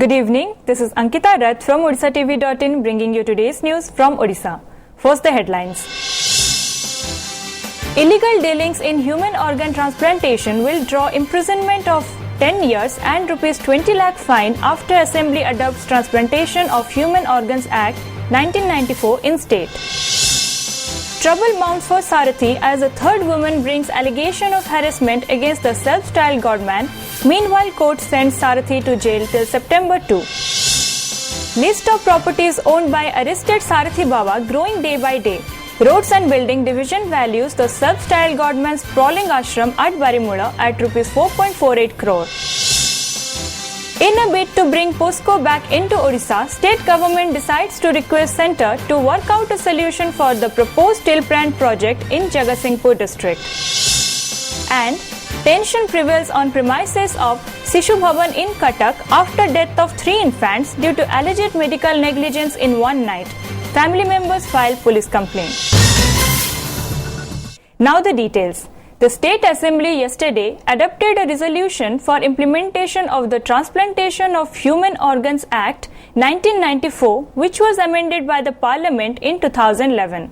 Good evening. This is Ankita Rath from OdishaTV.in bringing you today's news from Odisha. First, the headlines. Illegal dealings in human organ transplantation will draw imprisonment of 10 years and ₹20 lakh fine after Assembly adopts Transplantation of Human Organs Act 1994 in state. Trouble mounts for Sarathi as a third woman brings allegation of harassment against the self-styled godman. Meanwhile, court sends Sarathi to jail till September 2. List of properties owned by arrested Sarathi Baba growing day by day. Roads and Building Division values the self-styled godman's sprawling ashram at Barimula at ₹4.48 crore. In a bid to bring POSCO back into Odisha, state government decides to request centre to work out a solution for the proposed steel plant project in Jagatsinghpur district. And tension prevails on premises of Sishu Bhavan in Cuttack after death of 3 infants due to alleged medical negligence in one night. Family members filed police complaint. Now the details. The State Assembly yesterday adopted a resolution for implementation of the Transplantation of Human Organs Act 1994, which was amended by the Parliament in 2011.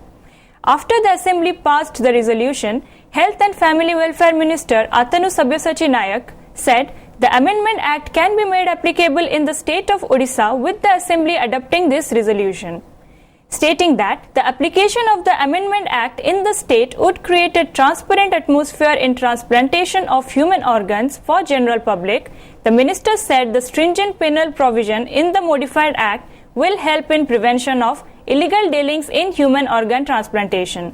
After the Assembly passed the resolution, Health and Family Welfare Minister Atanu Sabyasachi Nayak said the Amendment Act can be made applicable in the state of Odisha with the Assembly adopting this resolution, stating that the application of the Amendment Act in the state would create a transparent atmosphere in transplantation of human organs for general public. The minister said the stringent penal provision in the modified act will help in prevention of illegal dealings in human organ transplantation.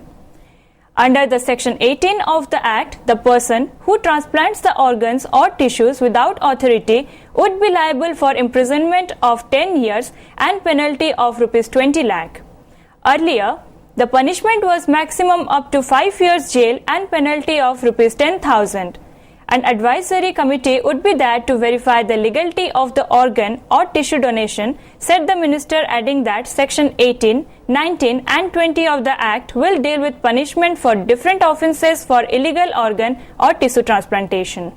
Under the Section 18 of the Act, the person who transplants the organs or tissues without authority would be liable for imprisonment of 10 years and penalty of ₹20 lakh. Earlier, the punishment was maximum up to 5 years jail and penalty of ₹10,000. An advisory committee would be there to verify the legality of the organ or tissue donation, said the minister, adding that Section 18, 19 and 20 of the Act will deal with punishment for different offences for illegal organ or tissue transplantation.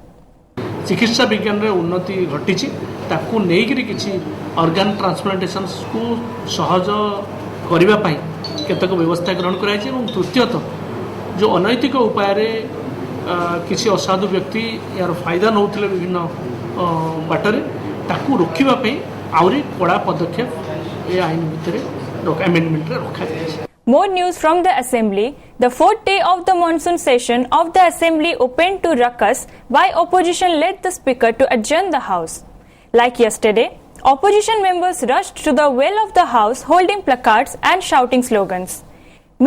चिकित्सा विज्ञान रे उन्नति घटिछि ताकू नेइकरी किछि organ transplantation को सहज करिबा पई केतक व्यवस्था ग्रहण कराइछि एवं तृतीयतः जो अनैतिक उपाय रे किसी असाधु व्यक्ति यार फायदा नौथिले विभिन्न बाटरे ताकू रोकिबा पई आउरी कड़ा पदक्षेप ए आईन भितरे अमेंडमेंट रे रखा जाय. More news from the Assembly. The fourth day of the monsoon session of the Assembly opened to ruckus by opposition led the Speaker to adjourn the House. Like yesterday, opposition members rushed to the well of the House holding placards and shouting slogans.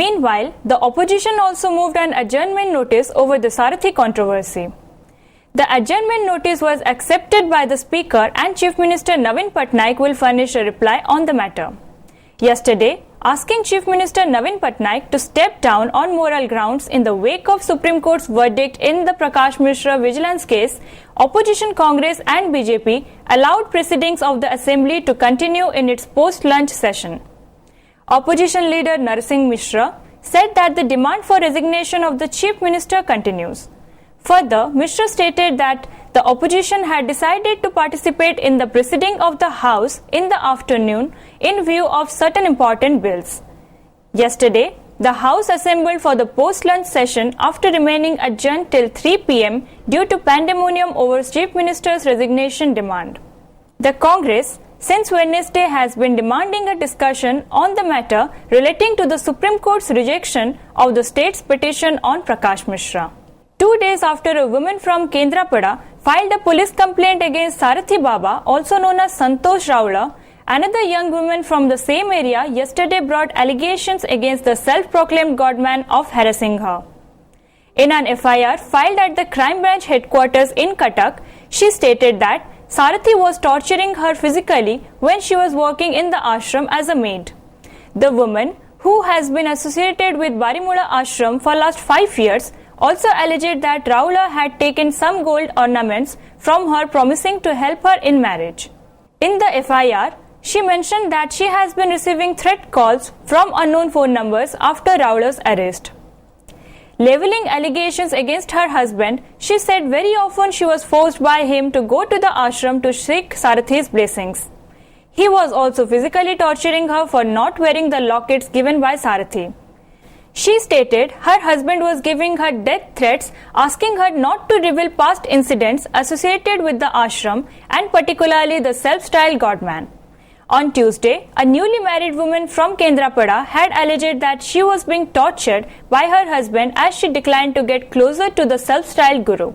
Meanwhile, the opposition also moved an adjournment notice over the Sarathi controversy. The adjournment notice was accepted by the Speaker and Chief Minister Navin Patnaik will furnish a reply on the matter. Yesterday, asking Chief Minister Navin Patnaik to step down on moral grounds in the wake of Supreme Court's verdict in the Prakash Mishra vigilance case, opposition Congress and BJP allowed proceedings of the Assembly to continue in its post-lunch session. Opposition leader Narsingh Mishra said that the demand for resignation of the Chief Minister continues. Further, Mishra stated that the opposition had decided to participate in the proceeding of the House in the afternoon in view of certain important bills. Yesterday, the House assembled for the post-lunch session after remaining adjourned till 3 p.m. due to pandemonium over Chief Minister's resignation demand. The Congress, since Wednesday, has been demanding a discussion on the matter relating to the Supreme Court's rejection of the state's petition on Prakash Mishra. 2 days after a woman from Kendrapada filed a police complaint against Sarathi Baba, also known as Santosh Raula, another young woman from the same area yesterday brought allegations against the self-proclaimed godman of harassing her. In an FIR filed at the crime branch headquarters in Cuttack, she stated that Sarathi was torturing her physically when she was working in the ashram as a maid. The woman, who has been associated with Barimula ashram for last 5 years, also alleged that Raula had taken some gold ornaments from her, promising to help her in marriage. In the FIR, she mentioned that she has been receiving threat calls from unknown phone numbers after Raula's arrest. Leveling allegations against her husband, she said very often she was forced by him to go to the ashram to seek Sarathi's blessings. He was also physically torturing her for not wearing the lockets given by Sarathi. She stated her husband was giving her death threats, asking her not to reveal past incidents associated with the ashram and particularly the self-styled godman. On Tuesday, a newly married woman from Kendrapada had alleged that she was being tortured by her husband as she declined to get closer to the self-styled guru.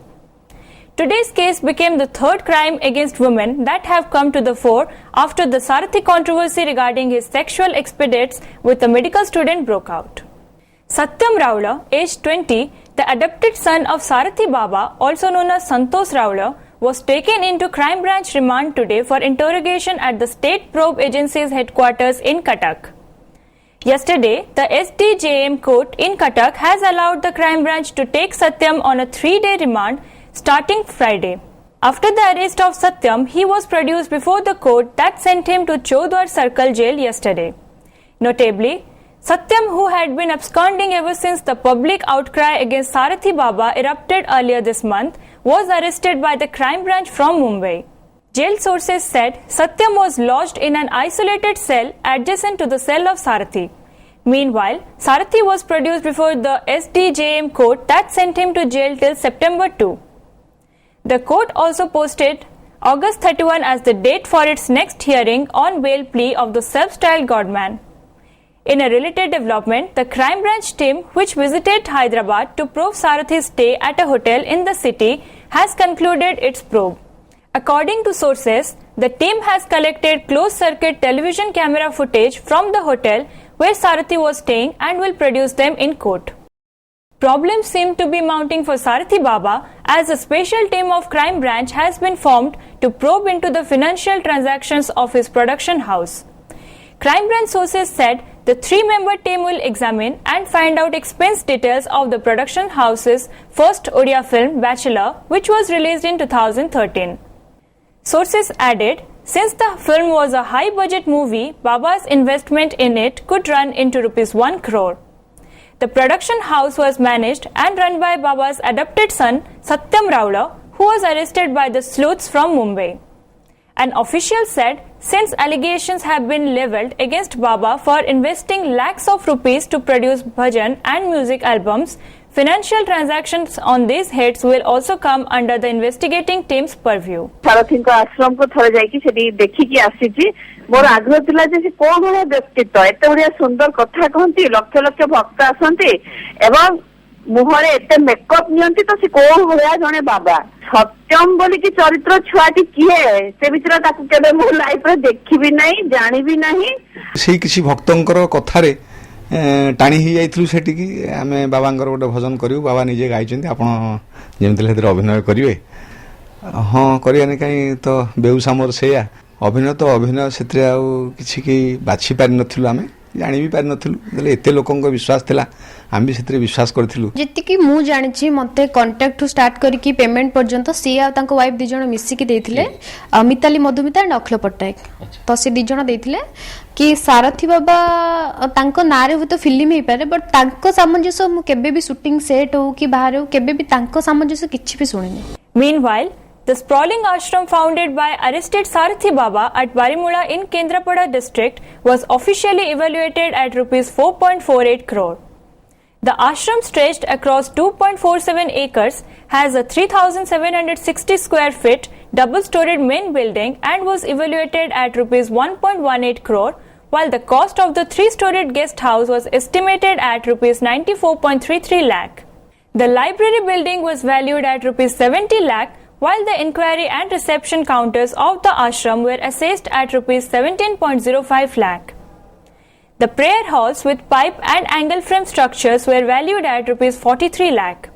Today's case became the third crime against women that have come to the fore after the Sarathi controversy regarding his sexual expedients with a medical student broke out. Satyam Raula, aged 20, the adopted son of Sarathi Baba, also known as Santosh Raula, was taken into crime branch remand today for interrogation at the State Probe Agency's headquarters in Cuttack. Yesterday, the SDJM court in Cuttack has allowed the crime branch to take Satyam on a 3-day remand starting Friday. After the arrest of Satyam, he was produced before the court that sent him to Chaudhar Circle Jail yesterday. Notably, Satyam, who had been absconding ever since the public outcry against Sarathi Baba erupted earlier this month, was arrested by the crime branch from Mumbai. Jail sources said Satyam was lodged in an isolated cell adjacent to the cell of Sarathi. Meanwhile, Sarathi was produced before the SDJM court that sent him to jail till September 2. The court also posted August 31 as the date for its next hearing on bail plea of the self-styled godman. In a related development, the crime branch team, which visited Hyderabad to probe Sarathi's stay at a hotel in the city, has concluded its probe. According to sources, the team has collected closed-circuit television camera footage from the hotel where Sarathi was staying and will produce them in court. Problems seem to be mounting for Sarathi Baba as a special team of crime branch has been formed to probe into the financial transactions of his production house. Crime branch sources said the 3-member team will examine and find out expense details of the production house's first Odia film, Bachelor, which was released in 2013. Sources added, since the film was a high-budget movie, Baba's investment in it could run into ₹1 crore. The production house was managed and run by Baba's adopted son, Satyam Raula, who was arrested by the sleuths from Mumbai. An official said, since allegations have been levelled against Baba for investing lakhs of rupees to produce bhajan and music albums, financial transactions on these heads will also come under the investigating team's purview. सारथीଙ୍କ आश्रम को थरे जाइकी सेठी देखिकी आसीची मोर आग्रह थिला जे से कोन भला व्यक्तित्व एते बढिया सुंदर कथा कहंती लक्ष लक्ष भक्त आसंती एवं मुहरे एते मेकअप नियंती तो से कोन भला जने बाबा सत्यम बोली कि चरित्र छुआटी किए से विचरा ताकू केबे मो लाइफ रे देखि भी नहीं जानि भी नहीं सेही किछि भक्तंकर कथारे टाणी ही जाइथिलु सेठी कि आमे बाबांकर गोटे भजन करियो बाबा निजे गाइचंती आपण जेमति लेदर अभिनय करिवे हां करियाने काई तो बेउसा मोर सेया अभिनय तो अभिनय सेत्रे आ किछि कि बाछि पारि नथिलु आमे जानि भी पारि नथिलु देले एते लोकंक विश्वास थिला आम भी सेत्रे विश्वास करथिलु जेति मु जानिछि मते कांटेक्ट टू स्टार्ट करिकि पेमेंट पर्यंत सी आ तांको वाइफ दि जण मिसिकि देथिले मिताली मधुमिता एंड अखिल पट्टनायक तो से दि जण देथिले कि सारथी बाबा तांको नारे हो तो फिल्म ही पारे बट तांको सामंजस्य मु केबे भी शूटिंग सेट हो कि बाहर हो केबे भी तांको सामंजस्य किछि भी सुनिनी. Meanwhile, the sprawling ashram founded by arrested Sarathi Baba at Barimula in Kendrapada district was officially evaluated at ₹4.48 crore. The ashram stretched across 2.47 acres, has a 3,760 square feet double-storied main building and was evaluated at ₹1.18 crore, while the cost of the 3-storied guest house was estimated at ₹94.33 lakh. The library building was valued at ₹70 lakh, while the inquiry and reception counters of the ashram were assessed at ₹17.05 lakh. The prayer halls with pipe and angle frame structures were valued at ₹43 lakh.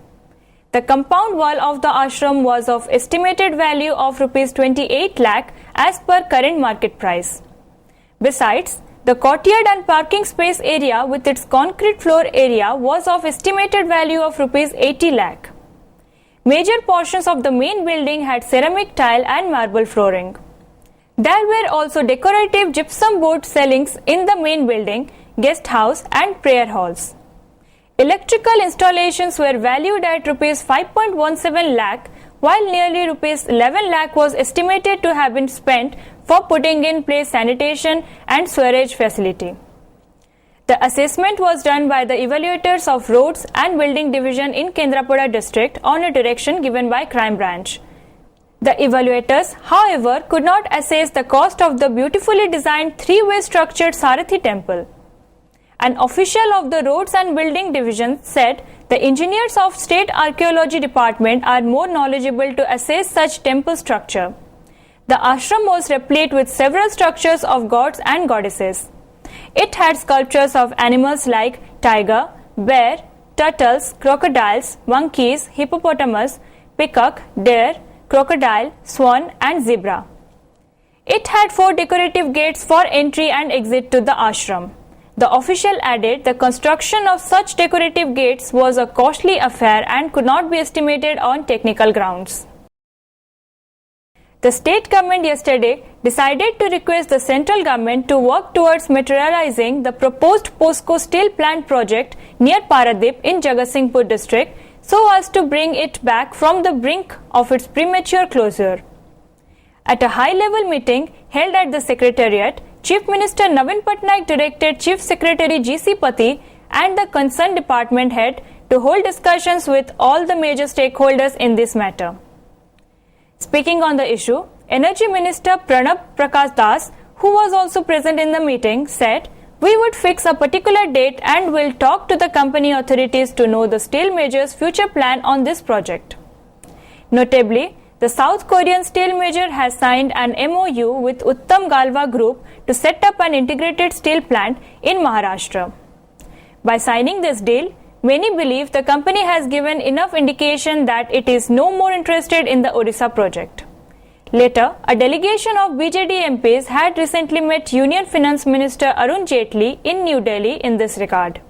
The compound wall of the ashram was of estimated value of ₹28 lakh as per current market price. Besides, the courtyard and parking space area with its concrete floor area was of estimated value of ₹80 lakh. Major portions of the main building had ceramic tile and marble flooring. There were also decorative gypsum board ceilings in the main building, guest house and prayer halls. Electrical installations were valued at rupees 5.17 lakh, while nearly rupees 11 lakh was estimated to have been spent for putting in place sanitation and sewerage facility. The assessment was done by the evaluators of Roads and Building Division in Kendrapada district on a direction given by Crime Branch. The evaluators, however, could not assess the cost of the beautifully designed three-way structured Sarathi temple. An official of the Roads and Building Division said the engineers of State Archaeology Department are more knowledgeable to assess such temple structure. The ashram was replete with several structures of gods and goddesses. It had sculptures of animals like tiger, bear, turtles, crocodiles, monkeys, hippopotamus, peacock, deer, crocodile, swan and zebra. It had 4 decorative gates for entry and exit to the ashram. The official added the construction of such decorative gates was a costly affair and could not be estimated on technical grounds. The state government yesterday decided to request the central government to work towards materializing the proposed POSCO steel plant project near Paradip in Jagatsinghpur district so as to bring it back from the brink of its premature closure. At a high-level meeting held at the Secretariat, Chief Minister Navin Patnaik directed Chief Secretary G.C. Pati and the concerned department head to hold discussions with all the major stakeholders in this matter. Speaking on the issue, Energy Minister Pranab Prakash Das, who was also present in the meeting, said, "We would fix a particular date and will talk to the company authorities to know the steel major's future plan on this project." Notably, the South Korean steel major has signed an MOU with Uttam Galva Group to set up an integrated steel plant in Maharashtra. By signing this deal, many believe the company has given enough indication that it is no more interested in the Odisha project. Later, a delegation of BJD MPs had recently met Union Finance Minister Arun Jaitley in New Delhi in this regard.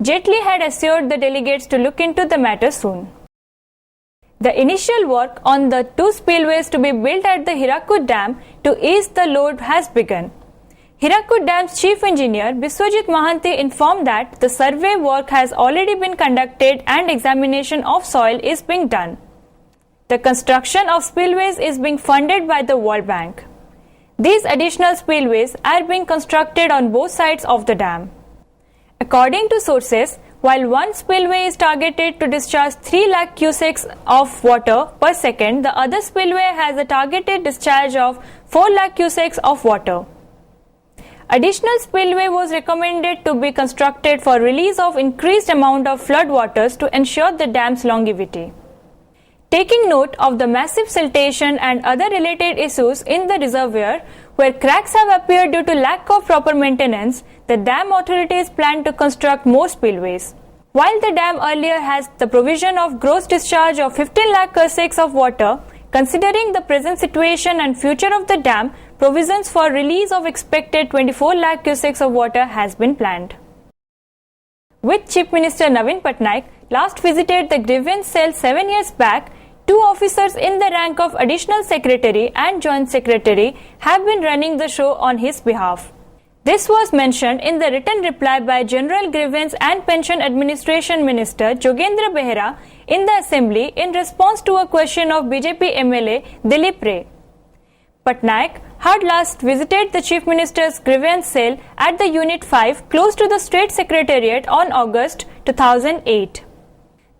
Jaitley had assured the delegates to look into the matter soon. The initial work on the 2 spillways to be built at the Hirakud Dam to ease the load has begun. Hirakud Dam's chief engineer Biswajit Mahanti informed that the survey work has already been conducted and examination of soil is being done. The construction of spillways is being funded by the World Bank. These additional spillways are being constructed on both sides of the dam. According to sources, while one spillway is targeted to discharge 3 lakh cusecs of water per second, the other spillway has a targeted discharge of 4 lakh cusecs of water. Additional spillway was recommended to be constructed for release of increased amount of flood waters to ensure the dam's longevity. Taking note of the massive siltation and other related issues in the reservoir where cracks have appeared due to lack of proper maintenance, the dam authorities plan to construct more spillways. While the dam earlier has the provision of gross discharge of 15 lakh cusecs of water, considering the present situation and future of the dam, provisions for release of expected 24 lakh cusecs of water has been planned. With Chief Minister Navin Patnaik last visited the grievance cell 7 years back, 2 officers in the rank of Additional Secretary and Joint Secretary have been running the show on his behalf. This was mentioned in the written reply by General Grievance and Pension Administration Minister Jogendra Behera in the Assembly in response to a question of BJP MLA Dilip Ray. Patnaik had last visited the Chief Minister's grievance cell at the Unit 5 close to the State Secretariat on August 2008.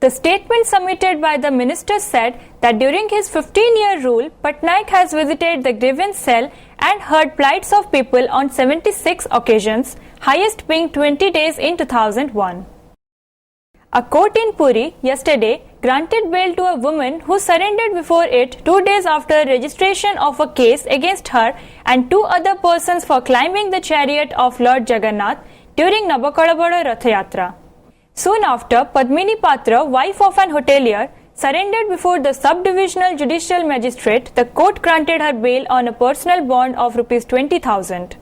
The statement submitted by the minister said that during his 15-year rule, Patnaik has visited the grievance cell and heard plights of people on 76 occasions, highest being 20 days in 2001. A court in Puri yesterday granted bail to a woman who surrendered before it 2 days after registration of a case against her and 2 other persons for climbing the chariot of Lord Jagannath during Navakalabada Rath Yatra. Soon after, Padmini Patra, wife of an hotelier, surrendered before the Sub-Divisional Judicial Magistrate. The court granted her bail on a personal bond of Rs 20,000.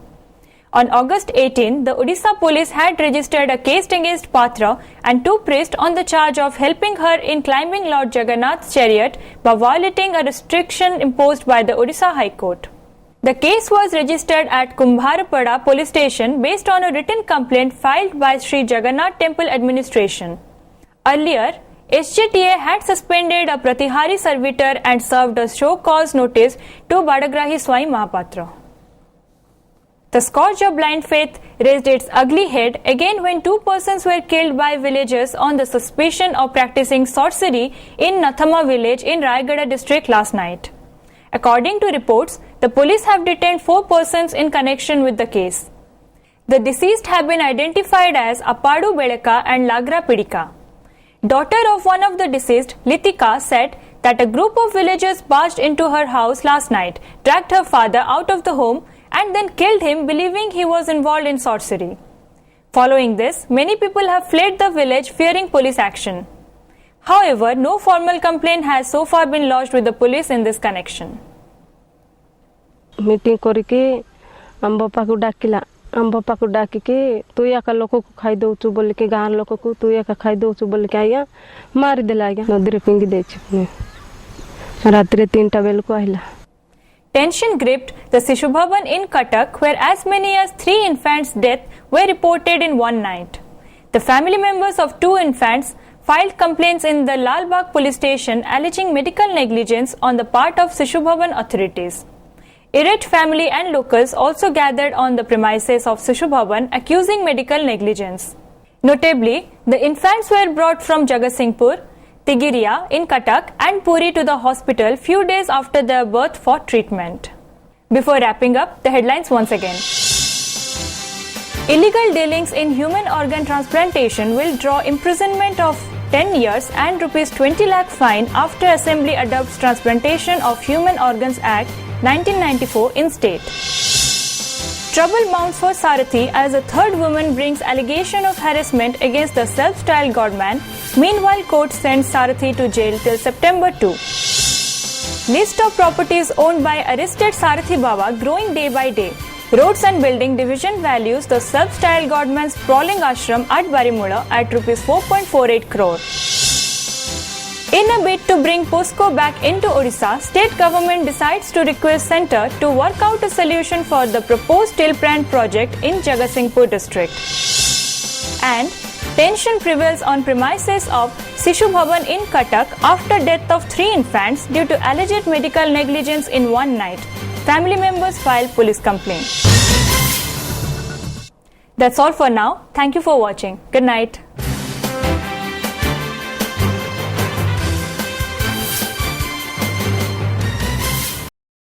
On August 18, the Odisha police had registered a case against Patra and 2 priests on the charge of helping her in climbing Lord Jagannath's chariot by violating a restriction imposed by the Odisha High Court. The case was registered at Kumbharapada police station based on a written complaint filed by Sri Jagannath Temple administration. Earlier, SJTA had suspended a Pratihari servitor and served a show cause notice to Badagrahi Swami Mahapatra. The scourge of blind faith raised its ugly head again when 2 persons were killed by villagers on the suspicion of practicing sorcery in Nathama village in Rayagada district last night. According to reports, the police have detained 4 persons in connection with the case. The deceased have been identified as Apadu Beleka and Lagra Pidika. Daughter of one of the deceased, Litika, said that a group of villagers barged into her house last night, dragged her father out of the home and then killed him, believing he was involved in sorcery. Following this, many people have fled the village fearing police action. However, no formal complaint has so far been lodged with the police in this connection. Meeting करके आम बापा को डाकिला आम बापा को डाकिके तू याका लोक को खाई दउचु बोल के गाँव लोक को तू याका खाई दउचु बोल के आया मारी देला आया नदी रे पिंगी देछि रात्रि 3टा बेल को आइला. Tension gripped the Sishu Bhavan in Cuttack, where as many as 3 infants' deaths were reported in one night. The family members of 2 infants filed complaints in the Lalbagh police station alleging medical negligence on the part of Sishu Bhavan authorities. Irate family and locals also gathered on the premises of Sishu Bhavan accusing medical negligence. Notably, the infants were brought from Jagatsinghpur, Tigiriya in Cuttack and Puri to the hospital few days after their birth for treatment. Before wrapping up, the headlines once again. Illegal dealings in human organ transplantation will draw imprisonment of 10 years and ₹20 lakh fine after Assembly adopts Transplantation of Human Organs Act 1994 in state. Trouble mounts for Sarathi as a third woman brings allegation of harassment against the self-styled godman. Meanwhile, court sends Sarathi to jail till September 2. List of properties owned by arrested Sarathi Baba growing day by day. Roads and Building Division values the self-styled godman's sprawling ashram at Barimula at ₹4.48 crore. In a bid to bring POSCO back into Odisha, state government decides to request centre to work out a solution for the proposed steel plant project in Jagatsinghpur district. And tension prevails on premises of Sishu Bhavan in Cuttack after death of 3 infants due to alleged medical negligence in one night. Family members filed police complaint. That's all for now. Thank you for watching. Good night.